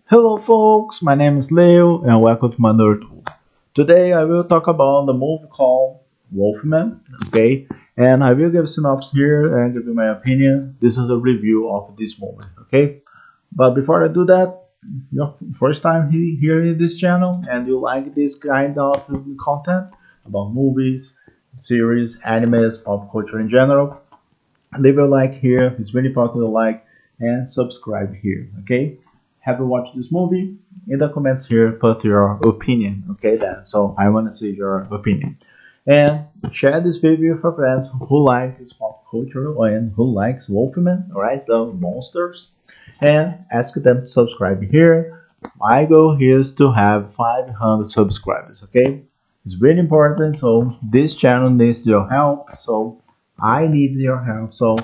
Hello folks, my name is Leo and welcome to my nerd tool. Today I will talk about the movie called Wolfman, okay? And I will give a synopsis here and give you my opinion. This is a review of this movie, okay? But before I do that, your first time here in this channel and you like this kind of content about movies, series, animes, pop culture in general, leave a like here. It's really important to like and subscribe here. Okay. Have you watched this movie? In the comments here, put your opinion. Okay, then. So I want to see your opinion. And share this video with your friends who like this pop culture and who likes Wolfman, alright, the monsters. And ask them to subscribe here. My goal here is to have 500 subscribers. Okay, it's really important. So this channel needs your help. So I need your help. So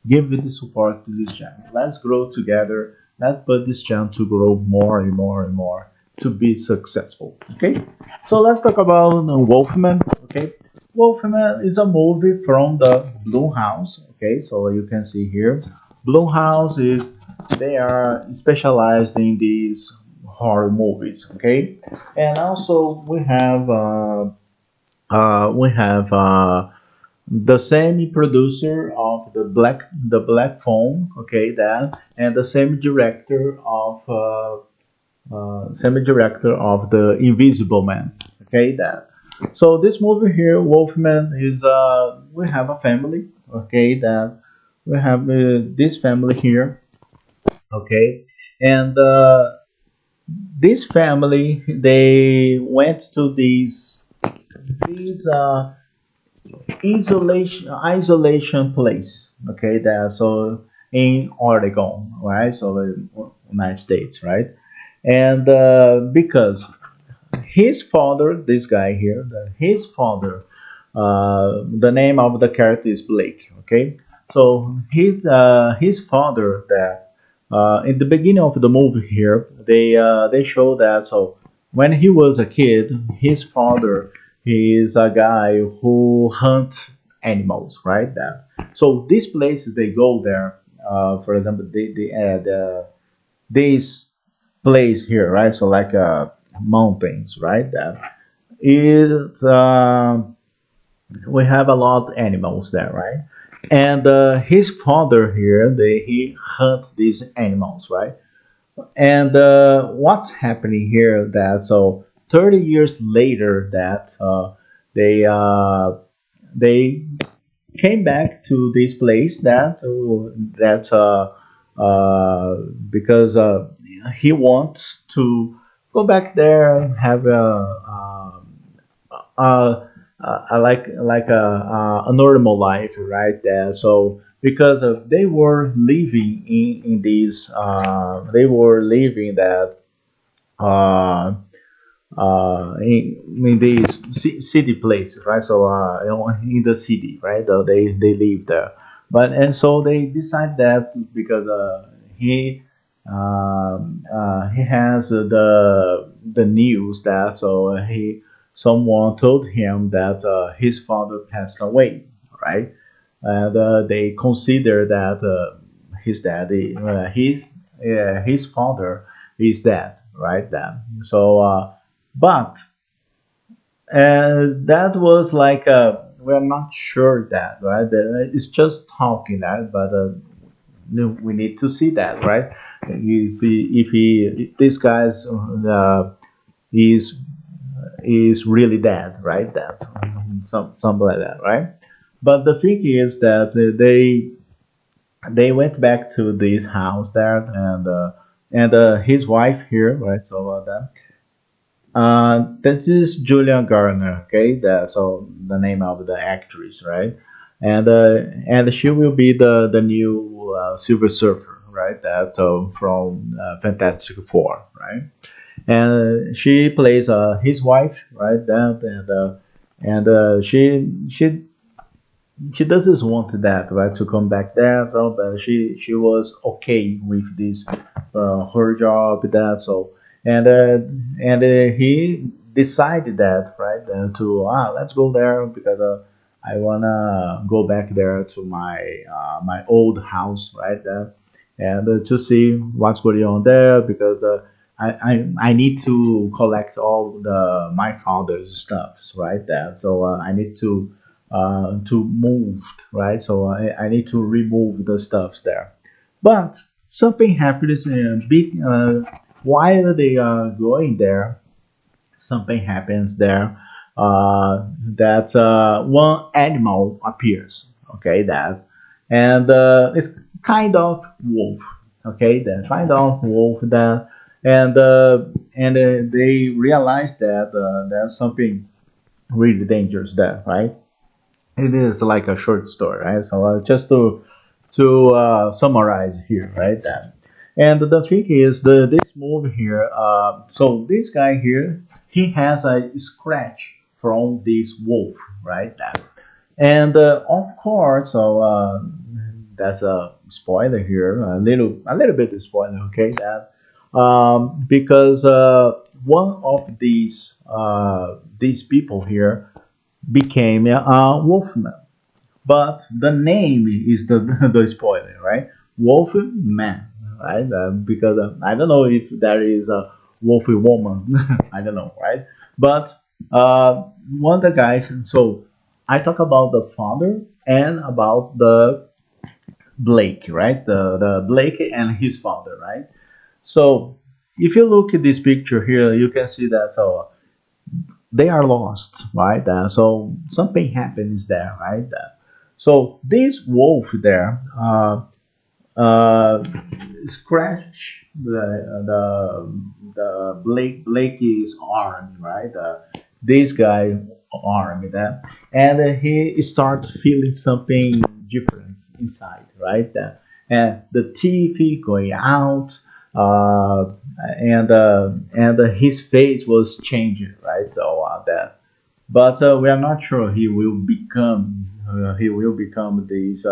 give the support to this channel. Let's grow together. Let's put this channel to grow more and more and more to be successful. Okay. So let's talk about Wolfman. Okay. Wolfman is a movie from the Blumhouse. Okay. So you can see here, Blumhouse is they are specialized in these horror movies. Okay. And also we have the same producer of the Black Phone, okay, that, and the same director of the Invisible Man, okay, that. So this movie here, Wolfman, is we have a family, okay, that we have this family here, okay, and this family they went to these isolation place, okay, that, so in Oregon, right, so in United States, right, and because his father, this guy here, his father, the name of the character is Blake, okay, so his father, that in the beginning of the movie here, they show that, so when he was a kid, his father, he is a guy who hunt animals, right, that, so these places they go there, for example, they add this place here, right, so like mountains, right, that it we have a lot of animals there, right? And his father here, he hunts these animals, right? And what's happening here that, so 30 years later that they they came back to this place that because he wants to go back there and have a normal life right there. So because of they were living in these they were living that uh, in these city places, right? So in the city, right? They live there, but and so they decide that because he has the news that, so someone told him that his father passed away, right? And they consider that his daddy, his father is dead, right? Then so. But that was like we're not sure that, right? It's just talking that, but no, we need to see that, right? You see if if this guy's is really dead, right? That something like that, right? But the thing is that they went back to this house there, and his wife here, right? So that this is Julia Garner, okay? So the name of the actress, right? And she will be the new Silver Surfer, right? That so from Fantastic Four, right? And she plays his wife, right? That and she doesn't want that, right, to come back there. So, but she was okay with this her job, that, so and he decided that, right, to let's go there because I wanna go back there to my old house, right, there, and to see what's going on there because I need to collect all the my father's stuffs, right there. So I need to move, right? So I need to remove the stuffs there. But something happens while they are going there. Something happens there that one animal appears. Okay, that and it's kind of wolf. Okay, that kind of wolf that and they realize that there's something really dangerous there, right? It is like a short story, right? So just to summarize here, right? That and the thing is the this movie here. So this guy here, he has a scratch from this wolf, right? That and of course, so that's a spoiler here, a little bit of spoiler, okay? That because one of these people here became a wolfman, but the name is the the spoiler, right? Wolfman, right? Because I don't know if there is a wolfy woman, I don't know, right? But one of the guys. So I talk about the father and about the Blake, right? The Blake and his father, right? So if you look at this picture here, you can see that so they are lost, right? So something happens there, right? So this wolf there uh, scratch the Blake's arm, right? This guy arm, that, and he starts feeling something different inside, right? And the teeth going out, and his face was changing, right? So that but we are not sure he will become this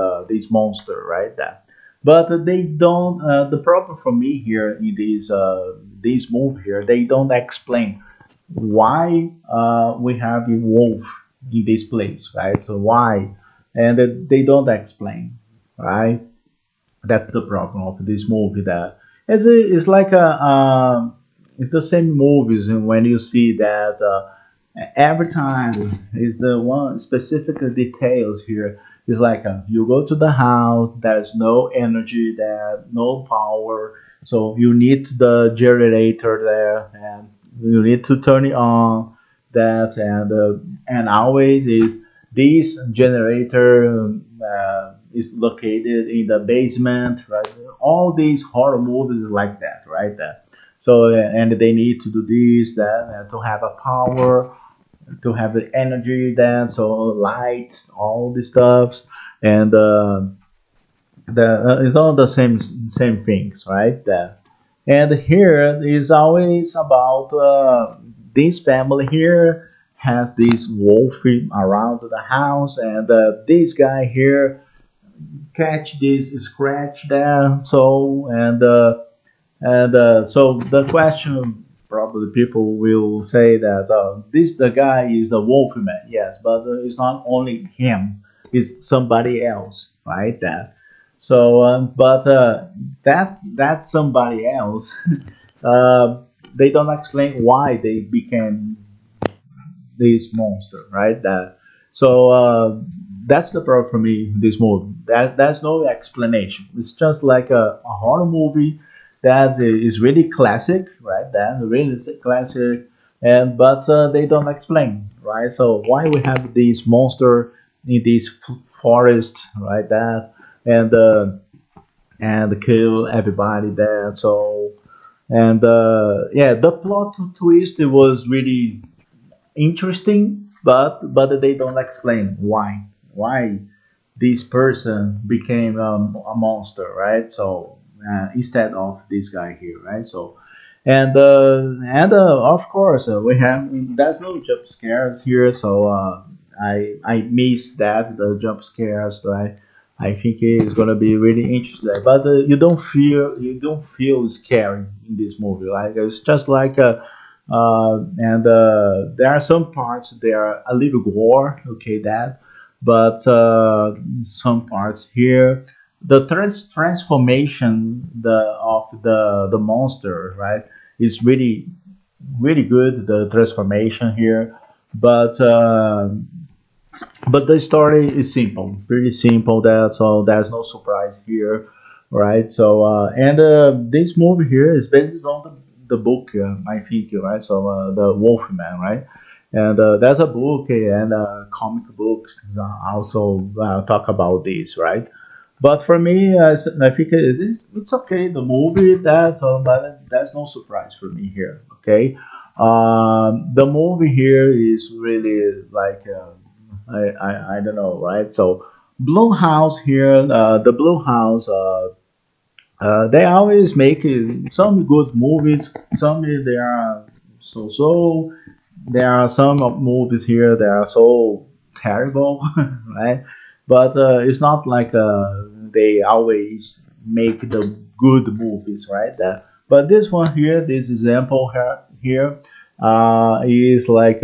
monster, right? That, but they don't. The problem for me here in this movie here, they don't explain why we have a wolf in this place, right? So why, and they don't explain, right? That's the problem of this movie. That it's like it's the same movies, and when you see that. Every time is the one specific details here is like you go to the house, there's no energy there, no power, so you need the generator there and you need to turn it on, that and always is this generator is located in the basement, right? All these horror movies is like that, right? That so and they need to do this, that, to have a power, to have the energy, then so lights, all the stuffs, and the it's all the same things, right? And here is always about this family here has this wolf around the house, and this guy here catch this scratch there, so and so the question, probably people will say that this the guy is the wolfman, yes, but it's not only him, it's somebody else, right? That so, but that somebody else, uh, they don't explain why they became this monster, right? That so that's the problem for me. This movie, that there's no explanation. It's just like a horror movie that is really classic, right? That really is a classic, and but they don't explain, right? So why we have this monster in this forest, right? That and kill everybody there. So and yeah, the plot twist was really interesting, but they don't explain why this person became a monster, right? So instead of this guy here, right? So and of course we have there's no jump scares here, so I miss that the jump scares. So I think it's gonna be really interesting, but you don't feel scary in this movie. Like it's just like and there are some parts they are a little gore, okay, that, but some parts here, the transformation of the monster, right? It's really good, the transformation here, but but the story is simple, pretty simple. That so there's no surprise here, right? So and this movie here is based on the book, I think, right? So the Wolfman, right? And there's a book and comic books also talk about this, right? But for me, I think it's okay. The movie that, but there's no surprise for me here. Okay, the movie here is really like I don't know, right? So Blue House here, the Blue House, they always make some good movies. Some they are so. There are some movies here that are so terrible, right? But it's not like they always make the good movies, right? But this one here, this example here, is like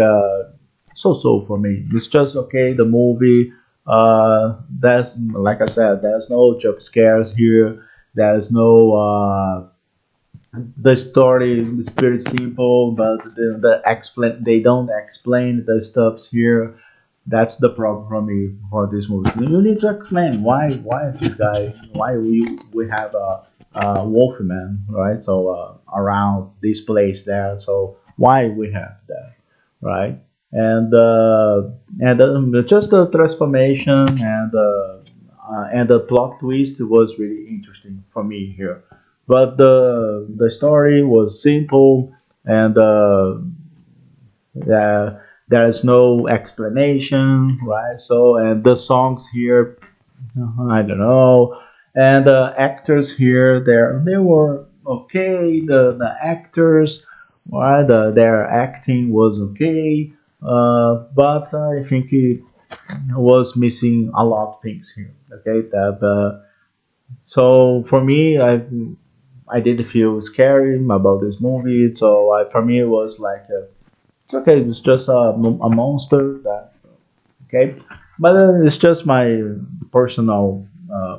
so for me. It's just okay. The movie, that's like I said, there's no jump scares here. There's no the story is pretty simple, but the explain they don't explain the stuffs here. That's the problem for me for this movie. You need to explain why this guy, why we have a wolfman, right? So around this place there. So why we have that, right? And just the transformation and the plot twist was really interesting for me here. But the story was simple and there's no explanation, right? So and the songs here, I don't know, and the actors here, they were okay. The actors, right? Their acting was okay, but I think it was missing a lot of things here. Okay, that so for me, I did feel scary about this movie. So for me, it was like it's okay. It's just a monster that okay, but it's just my personal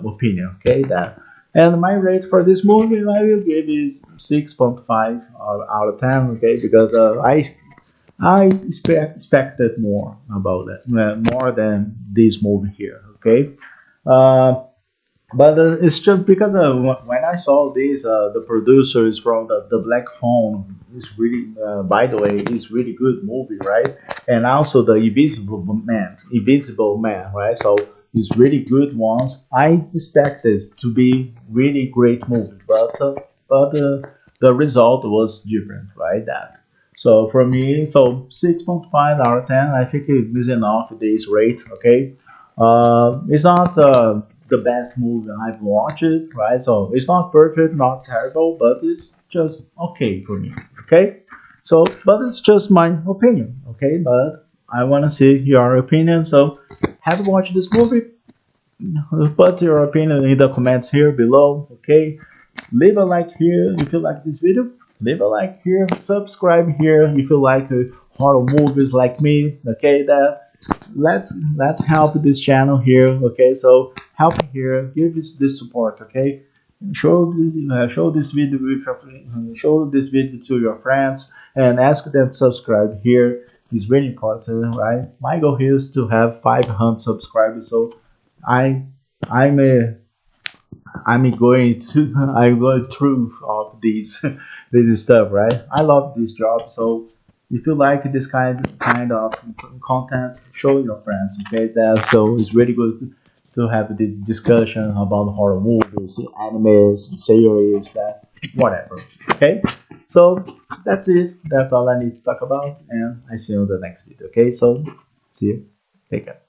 opinion. Okay, that and my rate for this movie I will give is 6.5 out of 10. Okay, because expected more about it, more than this movie here. Okay. Uh, but it's just because when I saw this, the producers from the Black Phone is really, by the way, is really good movie, right? And also the Invisible Man, right? So it's really good ones. I expected to be really great movie, but the result was different, right? That. So for me, so 6.5 out of 10, I think it is enough this rate, okay? It's not the best movie I've watched, right? So it's not perfect, not terrible, but it's just okay for me, okay? So, but it's just my opinion, okay? But I want to see your opinion. So, have you watched this movie? Put your opinion in the comments here below, okay? Leave a like here if you like this video. Leave a like here. Subscribe here if you like horror movies like me, okay? That let's help this channel here, okay? So help me here, give this support, okay? Show this video with show this video to your friends and ask them to subscribe here. It's really important, right? My goal here is to have 500 subscribers, so I I'm a I'm going through all these this stuff, right? I love this job, so if you like this kind of content, show your friends. Okay, that so it's really good to have this discussion about horror movies, animes, series, that whatever. Okay, so that's it. That's all I need to talk about, and I see you in the next video. Okay, so see you. Take care.